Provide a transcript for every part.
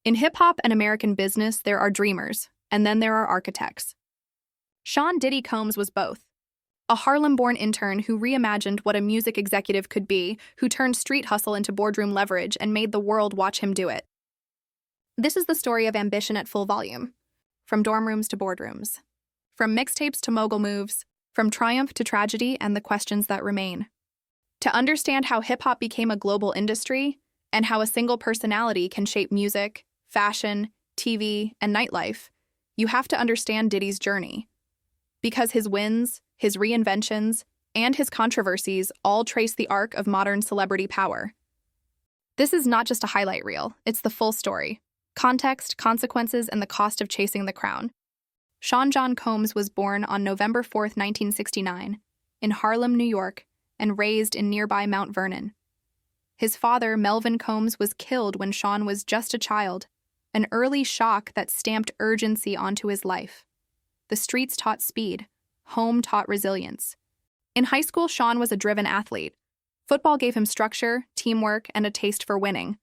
In hip-hop and American business, there are dreamers, and then there are architects. Sean Diddy Combs was both. A Harlem-born intern who reimagined what a music executive could be, who turned street hustle into boardroom leverage and made the world watch him do it. This is the story of ambition at full volume. From dorm rooms to boardrooms. From mixtapes to mogul moves. From triumph to tragedy and the questions that remain. To understand how hip-hop became a global industry, and how a single personality can shape music, fashion, TV, and nightlife, you have to understand Diddy's journey. Because his wins, his reinventions, and his controversies all trace the arc of modern celebrity power. This is not just a highlight reel, it's the full story. Context, consequences, and the cost of chasing the crown. Sean John Combs was born on November 4, 1969, in Harlem, New York, and raised in nearby Mount Vernon. His father, Melvin Combs, was killed when Sean was just a child, an early shock that stamped urgency onto his life. The streets taught speed, home taught resilience. In high school, Sean was a driven athlete. Football gave him structure, teamwork, and a taste for winning.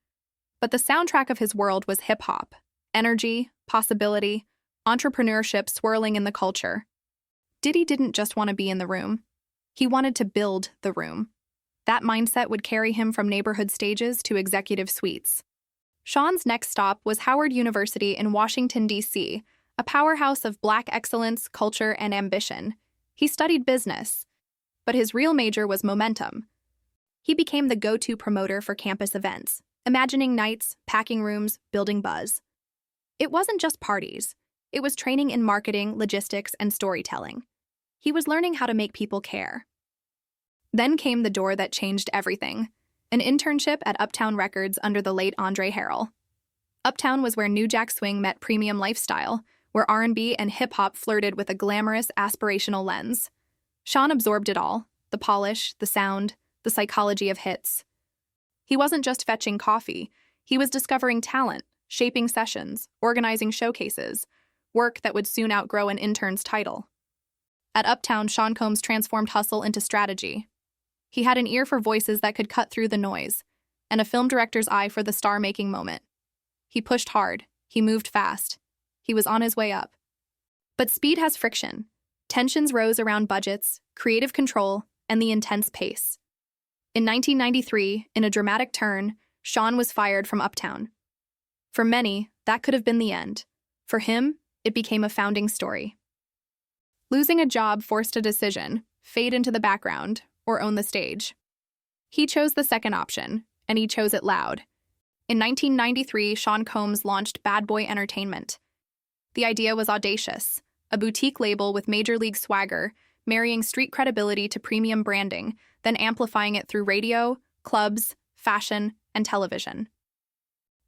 But the soundtrack of his world was hip-hop, energy, possibility, entrepreneurship swirling in the culture. Diddy didn't just want to be in the room. He wanted to build the room. That mindset would carry him from neighborhood stages to executive suites. Sean's next stop was Howard University in Washington, D.C., a powerhouse of Black excellence, culture, and ambition. He studied business, but his real major was momentum. He became the go-to promoter for campus events, imagining nights, packing rooms, building buzz. It wasn't just parties. It was training in marketing, logistics, and storytelling. He was learning how to make people care. Then came the door that changed everything, an internship at Uptown Records under the late Andre Harrell. Uptown was where New Jack Swing met premium lifestyle, where R&B and hip-hop flirted with a glamorous, aspirational lens. Sean absorbed it all, the polish, the sound, the psychology of hits. He wasn't just fetching coffee, he was discovering talent, shaping sessions, organizing showcases, work that would soon outgrow an intern's title. At Uptown, Sean Combs transformed hustle into strategy. He had an ear for voices that could cut through the noise, and a film director's eye for the star-making moment. He pushed hard, he moved fast, he was on his way up. But speed has friction. Tensions rose around budgets, creative control, and the intense pace. In 1993, in a dramatic turn, Sean was fired from Uptown. For many, that could have been the end. For him, it became a founding story. Losing a job forced a decision: fade into the background or own the stage. He chose the second option, and he chose it loud. In 1993, Sean Combs launched Bad Boy Entertainment. The idea was audacious, a boutique label with major league swagger, marrying street credibility to premium branding, then amplifying it through radio, clubs, fashion, and television.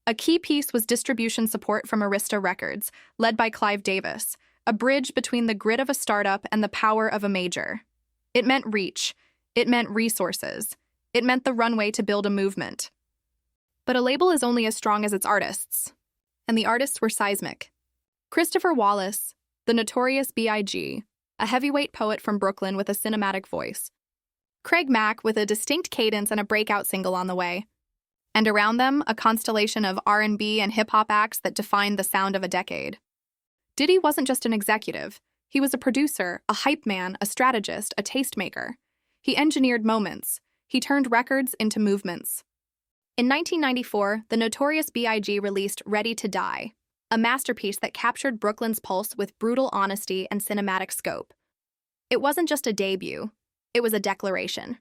A key piece was distribution support from Arista Records, led by Clive Davis, a bridge between the grit of a startup and the power of a major. It meant reach. It meant resources. It meant the runway to build a movement. But a label is only as strong as its artists. And the artists were seismic. Christopher Wallace, the notorious B.I.G., a heavyweight poet from Brooklyn with a cinematic voice. Craig Mack with a distinct cadence and a breakout single on the way. And around them, a constellation of R&B and hip-hop acts that defined the sound of a decade. Diddy wasn't just an executive. He was a producer, a hype man, a strategist, a tastemaker. He engineered moments. He turned records into movements. In 1994, the notorious B.I.G. released Ready to Die, a masterpiece that captured Brooklyn's pulse with brutal honesty and cinematic scope. It wasn't just a debut. It was a declaration.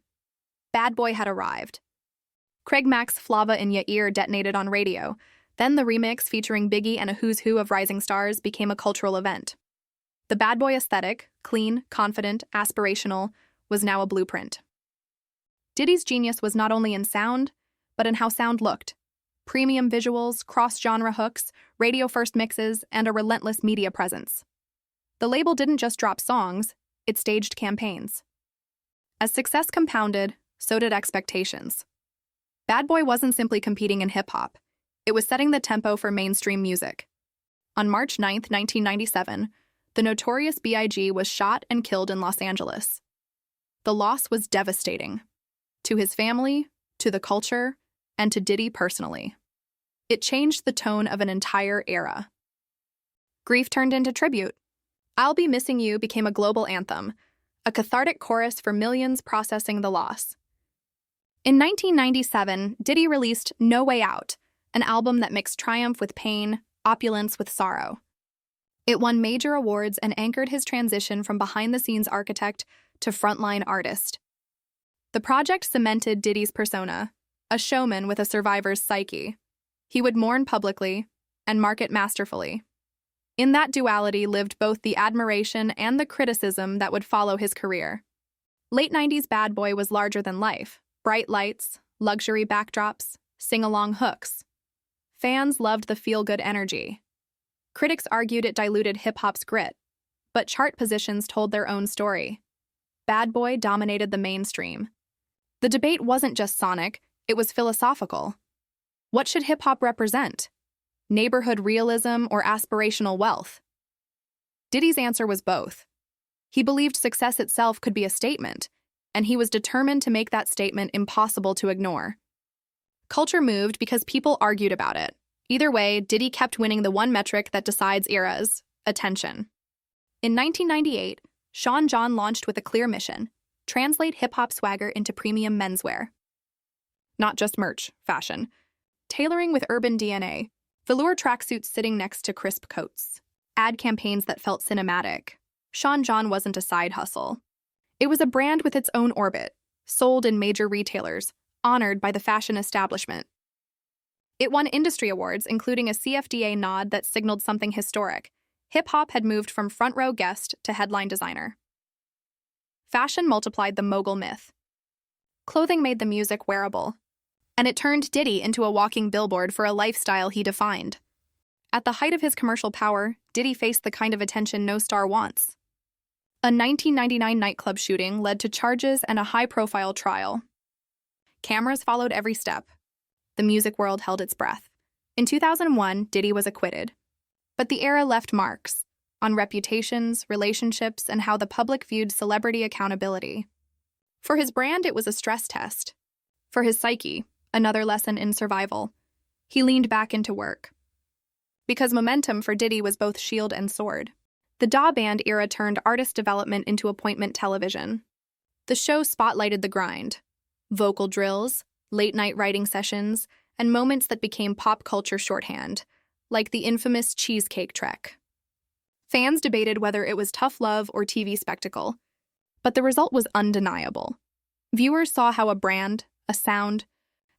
Bad Boy had arrived. Craig Mack's Flava in Ya Ear detonated on radio. Then the remix featuring Biggie and a who's who of rising stars became a cultural event. The Bad Boy aesthetic, clean, confident, aspirational, was now a blueprint. Diddy's genius was not only in sound, but in how sound looked. Premium visuals, cross-genre hooks, radio-first mixes, and a relentless media presence. The label didn't just drop songs, it staged campaigns. As success compounded, so did expectations. Bad Boy wasn't simply competing in hip-hop. It was setting the tempo for mainstream music. On March 9, 1997, the notorious B.I.G. was shot and killed in Los Angeles. The loss was devastating. To his family, to the culture, and to Diddy personally. It changed the tone of an entire era. Grief turned into tribute. "I'll Be Missing You" became a global anthem, a cathartic chorus for millions processing the loss. In 1997, Diddy released No Way Out, an album that mixed triumph with pain, opulence with sorrow. It won major awards and anchored his transition from behind-the-scenes architect to frontline artist. The project cemented Diddy's persona, a showman with a survivor's psyche. He would mourn publicly and market masterfully. In that duality lived both the admiration and the criticism that would follow his career. Late 90s Bad Boy was larger than life. Bright lights, luxury backdrops, sing-along hooks. Fans loved the feel-good energy. Critics argued it diluted hip-hop's grit, but chart positions told their own story. Bad Boy dominated the mainstream. The debate wasn't just sonic, it was philosophical. What should hip-hop represent? Neighborhood realism or aspirational wealth? Diddy's answer was both. He believed success itself could be a statement, and he was determined to make that statement impossible to ignore. Culture moved because people argued about it. Either way, Diddy kept winning the one metric that decides eras: attention. In 1998, Sean John launched with a clear mission: translate hip-hop swagger into premium menswear. Not just merch, fashion. Tailoring with urban DNA, velour tracksuits sitting next to crisp coats, ad campaigns that felt cinematic. Sean John wasn't a side hustle. It was a brand with its own orbit, sold in major retailers, honored by the fashion establishment. It won industry awards, including a CFDA nod that signaled something historic. Hip-hop had moved from front-row guest to headline designer. Fashion multiplied the mogul myth. Clothing made the music wearable, and it turned Diddy into a walking billboard for a lifestyle he defined. At the height of his commercial power, Diddy faced the kind of attention no star wants. A 1999 nightclub shooting led to charges and a high-profile trial. Cameras followed every step. The music world held its breath. In 2001, Diddy was acquitted. But the era left marks on reputations, relationships, and how the public viewed celebrity accountability. For his brand, it was a stress test. For his psyche, another lesson in survival. He leaned back into work. Because momentum for Diddy was both shield and sword. The Da Band era turned artist development into appointment television. The show spotlighted the grind. Vocal drills, late-night writing sessions, and moments that became pop culture shorthand, like the infamous cheesecake trek. Fans debated whether it was tough love or TV spectacle, but the result was undeniable. Viewers saw how a brand, a sound,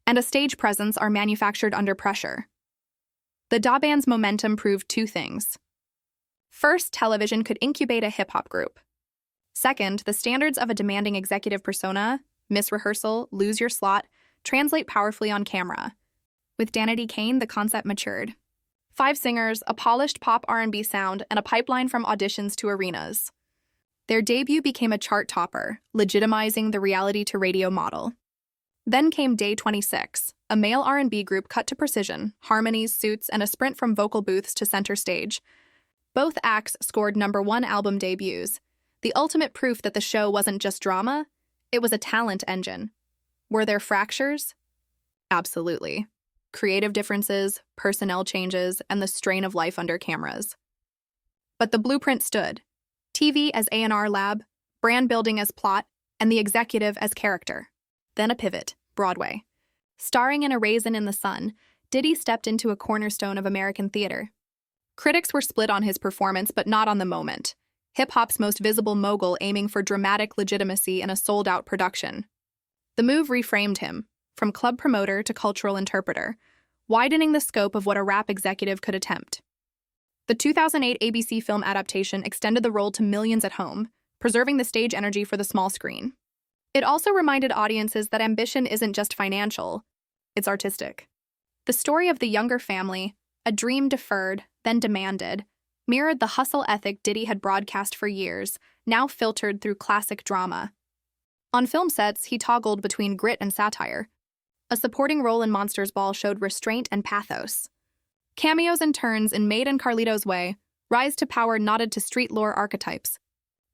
and a stage presence are manufactured under pressure. The Da Band's momentum proved two things. First, television could incubate a hip-hop group. Second, the standards of a demanding executive persona, miss rehearsal, lose your slot, translate powerfully on camera. With Danity Kane, the concept matured. 5 singers, a polished pop R&B sound, and a pipeline from auditions to arenas. Their debut became a chart topper, legitimizing the reality-to-radio model. Then came Day 26, a male R&B group cut to precision, harmonies, suits, and a sprint from vocal booths to center stage. Both acts scored #1 album debuts, the ultimate proof that the show wasn't just drama, it was a talent engine. Were there fractures? Absolutely. Creative differences, personnel changes, and the strain of life under cameras. But the blueprint stood. TV as A&R lab, brand building as plot, and the executive as character. Then a pivot, Broadway. Starring in A Raisin in the Sun, Diddy stepped into a cornerstone of American theater. Critics were split on his performance, but not on the moment. Hip-hop's most visible mogul aiming for dramatic legitimacy in a sold-out production. The move reframed him, from club promoter to cultural interpreter, widening the scope of what a rap executive could attempt. The 2008 ABC film adaptation extended the role to millions at home, preserving the stage energy for the small screen. It also reminded audiences that ambition isn't just financial, it's artistic. The story of the younger family, a dream deferred, then demanded, mirrored the hustle ethic Diddy had broadcast for years, now filtered through classic drama. On film sets, he toggled between grit and satire. A supporting role in Monsters Ball showed restraint and pathos. Cameos and turns in Made and Carlito's Way, Rise to Power nodded to street lore archetypes.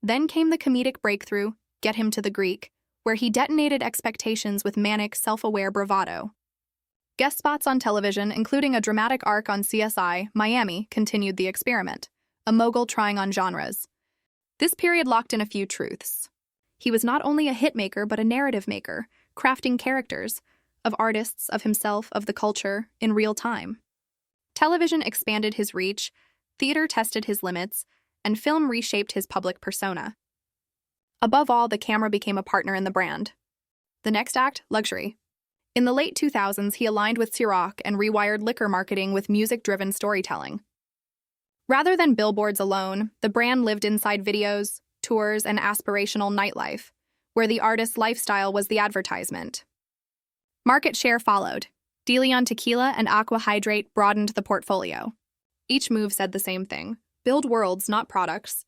Then came the comedic breakthrough, Get Him to the Greek, where he detonated expectations with manic, self-aware bravado. Guest spots on television, including a dramatic arc on CSI Miami, continued the experiment, a mogul trying on genres. This period locked in a few truths. He was not only a hitmaker but a narrative maker, crafting characters, of artists, of himself, of the culture, in real time. Television expanded his reach, theater tested his limits, and film reshaped his public persona. Above all, the camera became a partner in the brand. The next act, luxury. In the late 2000s, he aligned with Ciroc and rewired liquor marketing with music-driven storytelling. Rather than billboards alone, the brand lived inside videos, tours, and aspirational nightlife, where the artist's lifestyle was the advertisement. Market share followed. De Leon Tequila and Aqua Hydrate broadened the portfolio. Each move said the same thing: build worlds, not products.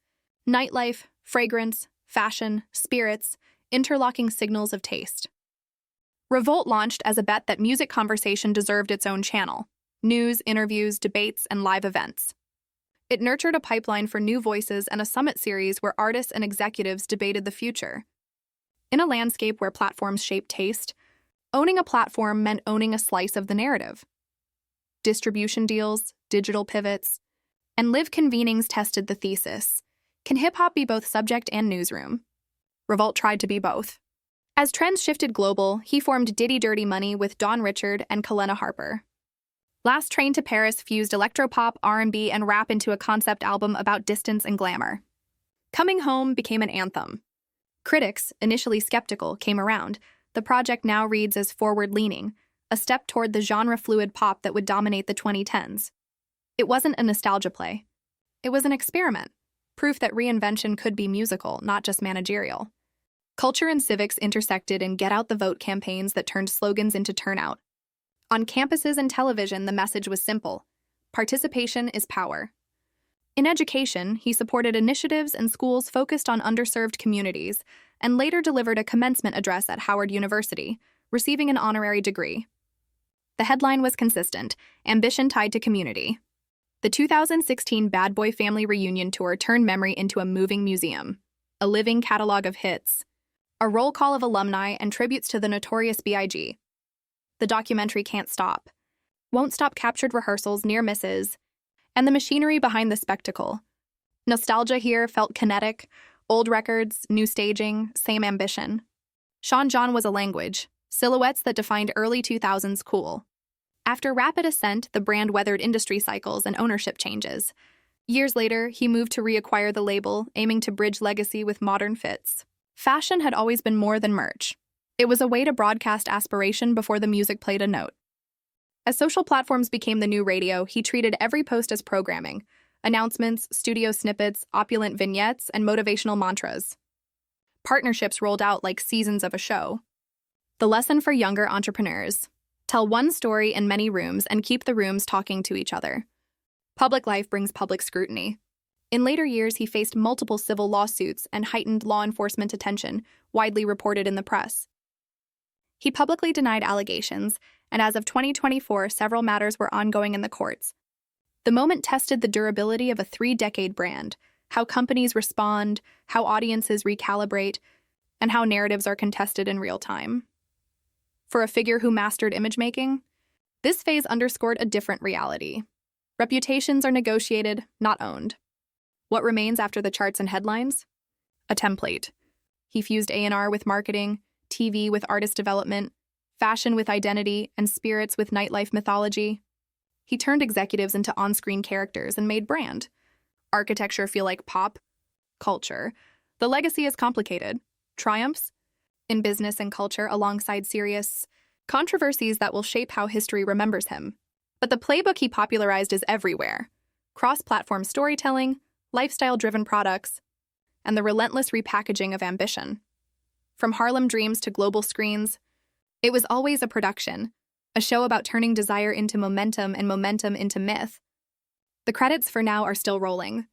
Nightlife, fragrance, fashion, spirits, interlocking signals of taste. Revolt launched as a bet that music conversation deserved its own channel: news, interviews, debates, and live events. It nurtured a pipeline for new voices and a summit series where artists and executives debated the future. In a landscape where platforms shape taste, owning a platform meant owning a slice of the narrative. Distribution deals, digital pivots, and live convenings tested the thesis: can hip-hop be both subject and newsroom? Revolt tried to be both. As trends shifted global, he formed Diddy Dirty Money with Don Richard and Kalena Harper. Last Train to Paris fused electropop, R&B, and rap into a concept album about distance and glamour. Coming Home became an anthem. Critics, initially skeptical, came around. The project now reads as forward-leaning, a step toward the genre-fluid pop that would dominate the 2010s. It wasn't a nostalgia play. It was an experiment, proof that reinvention could be musical, not just managerial. Culture and civics intersected in get-out-the-vote campaigns that turned slogans into turnout. On campuses and television, the message was simple: participation is power. In education, he supported initiatives and schools focused on underserved communities, and later delivered a commencement address at Howard University, receiving an honorary degree. The headline was consistent: ambition tied to community. The 2016 Bad Boy Family Reunion Tour turned memory into a moving museum, a living catalog of hits, a roll call of alumni and tributes to the Notorious B.I.G. The documentary Can't Stop, Won't Stop captured rehearsals, near misses, and the machinery behind the spectacle. Nostalgia here felt kinetic: old records, new staging, same ambition. Sean John was a language, silhouettes that defined early 2000s cool. After rapid ascent, the brand weathered industry cycles and ownership changes. Years later, he moved to reacquire the label, aiming to bridge legacy with modern fits. Fashion had always been more than merch. It was a way to broadcast aspiration before the music played a note. As social platforms became the new radio, he treated every post as programming: announcements, studio snippets, opulent vignettes, and motivational mantras. Partnerships rolled out like seasons of a show. The lesson for younger entrepreneurs: tell one story in many rooms and keep the rooms talking to each other. Public life brings public scrutiny. In later years, he faced multiple civil lawsuits and heightened law enforcement attention, widely reported in the press. He publicly denied allegations, and as of 2024, several matters were ongoing in the courts. The moment tested the durability of a 3-decade brand: how companies respond, how audiences recalibrate, and how narratives are contested in real time. For a figure who mastered image-making, this phase underscored a different reality. Reputations are negotiated, not owned. What remains after the charts and headlines? A template. He fused A&R with marketing, TV with artist development, fashion with identity, and spirits with nightlife mythology. He turned executives into on-screen characters and made brand. Architecture feel like pop. Culture. The legacy is complicated. Triumphs? In business and culture, alongside serious controversies that will shape how history remembers him. But the playbook he popularized is everywhere: cross-platform storytelling, lifestyle-driven products, and the relentless repackaging of ambition. From Harlem dreams to global screens, it was always a production, a show about turning desire into momentum and momentum into myth. The credits for now are still rolling.